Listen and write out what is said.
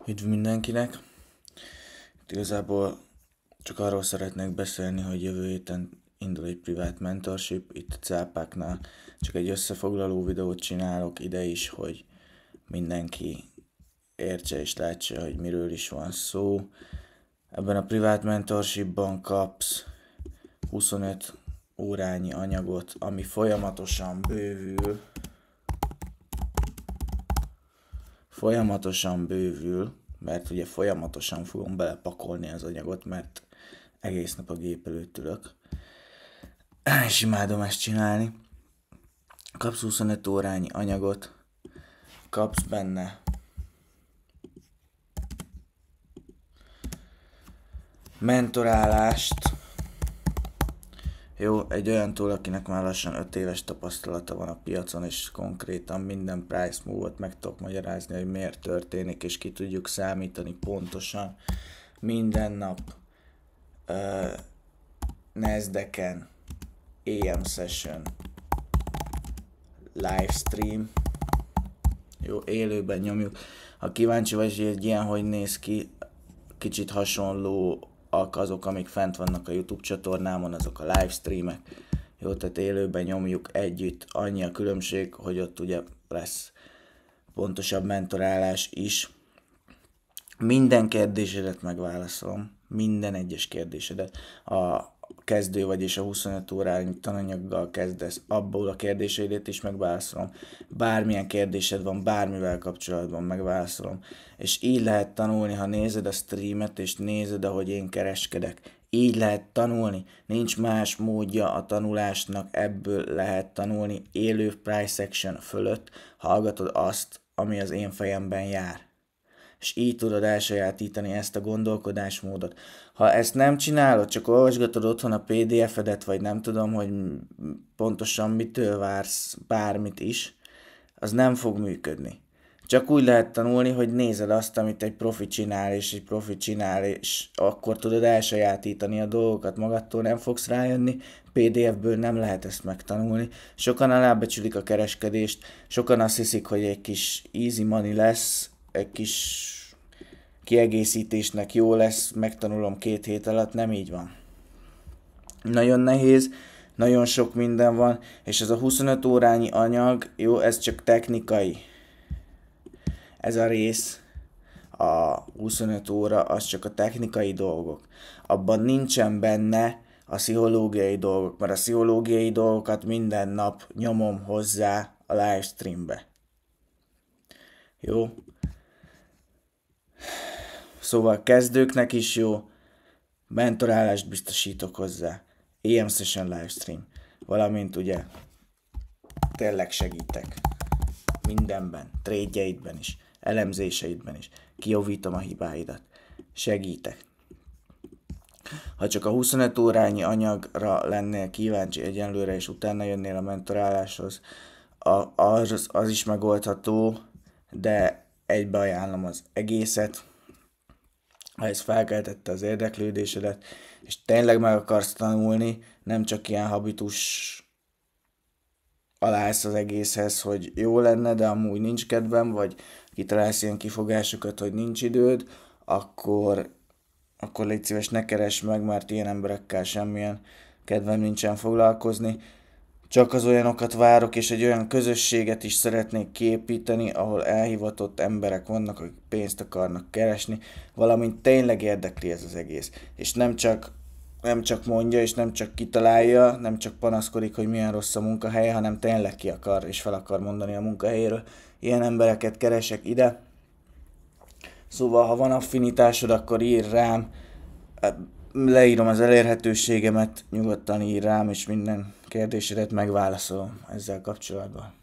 Üdv mindenkinek! Itt igazából csak arról szeretnék beszélni, hogy jövő héten indul egy privát mentorship itt a cápáknál. Csak egy összefoglaló videót csinálok ide is, hogy mindenki értse és látsa, hogy miről is van szó. Ebben a privát mentorshipban kapsz 25 órányi anyagot, ami folyamatosan bővül, mert ugye folyamatosan fogom belepakolni az anyagot, mert egész nap a gép előtt ülök. És imádom ezt csinálni. Kapsz 25 órányi anyagot, kapsz benne mentorálást, jó, egy olyantól, akinek már lassan 5 éves tapasztalata van a piacon, és konkrétan minden price move-ot meg tudok magyarázni, hogy miért történik, és ki tudjuk számítani pontosan. Minden nap Nasdaq-en AM session livestream, jó, élőben nyomjuk. Ha kíváncsi vagy, hogy egy ilyen hogy néz ki, kicsit hasonló azok, amik fent vannak a YouTube csatornámon, azok a livestreamek. Jó, tehát élőben nyomjuk együtt, annyi a különbség, hogy ott ugye lesz pontosabb mentorálás is. Minden kérdésedet megválaszolom, minden egyes kérdésedet. A kezdő, vagyis a 25 órányi tananyaggal kezdesz, abból a kérdéseidet is megválaszolom. Bármilyen kérdésed van, bármivel kapcsolatban megválaszolom. És így lehet tanulni, ha nézed a streamet, és nézed, ahogy én kereskedek. Így lehet tanulni, nincs más módja a tanulásnak, ebből lehet tanulni élő price action fölött, hallgatod azt, ami az én fejemben jár. És így tudod elsajátítani ezt a gondolkodásmódot. Ha ezt nem csinálod, csak olvasgatod otthon a PDF-edet, vagy nem tudom, hogy pontosan mitől vársz bármit is, az nem fog működni. Csak úgy lehet tanulni, hogy nézed azt, amit egy profi csinál, és akkor tudod elsajátítani a dolgokat, magadtól nem fogsz rájönni, PDF-ből nem lehet ezt megtanulni. Sokan alábecsülik a kereskedést, sokan azt hiszik, hogy egy kis easy money lesz, egy kis kiegészítésnek jó lesz, megtanulom 2 hét alatt, nem így van. Nagyon nehéz, nagyon sok minden van, és ez a 25 órányi anyag, jó, ez csak technikai. Ez a rész, a 25 óra, az csak a technikai dolgok. Abban nincsen benne a pszichológiai dolgok, mert a pszichológiai dolgokat minden nap nyomom hozzá a livestreambe. Jó? Szóval kezdőknek is jó, mentorálást biztosítok hozzá, AM Session livestream, valamint ugye tényleg segítek mindenben, trade-jeidben is, elemzéseidben is, kijavítom a hibáidat, segítek. Ha csak a 25 órányi anyagra lennél kíváncsi egyenlőre, és utána jönnél a mentoráláshoz, az is megoldható, de egybe ajánlom az egészet. Ha ez felkeltette az érdeklődésedet, és tényleg meg akarsz tanulni, nem csak ilyen habitus alá állsz az egészhez, hogy jó lenne, de amúgy nincs kedvem, vagy kitalálsz ilyen kifogásokat, hogy nincs időd, akkor légy szíves, ne keress meg, mert ilyen emberekkel semmilyen kedvem nincsen foglalkozni. Csak az olyanokat várok, és egy olyan közösséget is szeretnék kiépíteni, ahol elhivatott emberek vannak, akik pénzt akarnak keresni, valamint tényleg érdekli ez az egész. És nem csak mondja, és nem csak kitalálja, nem csak panaszkodik, hogy milyen rossz a munkahelye, hanem tényleg ki akar, és fel akar mondani a munkahelyéről. Ilyen embereket keresek ide. Szóval, ha van affinitásod, akkor írj rám, leírom az elérhetőségemet, nyugodtan írj rám, és minden kérdésedet megválaszolom ezzel kapcsolatban.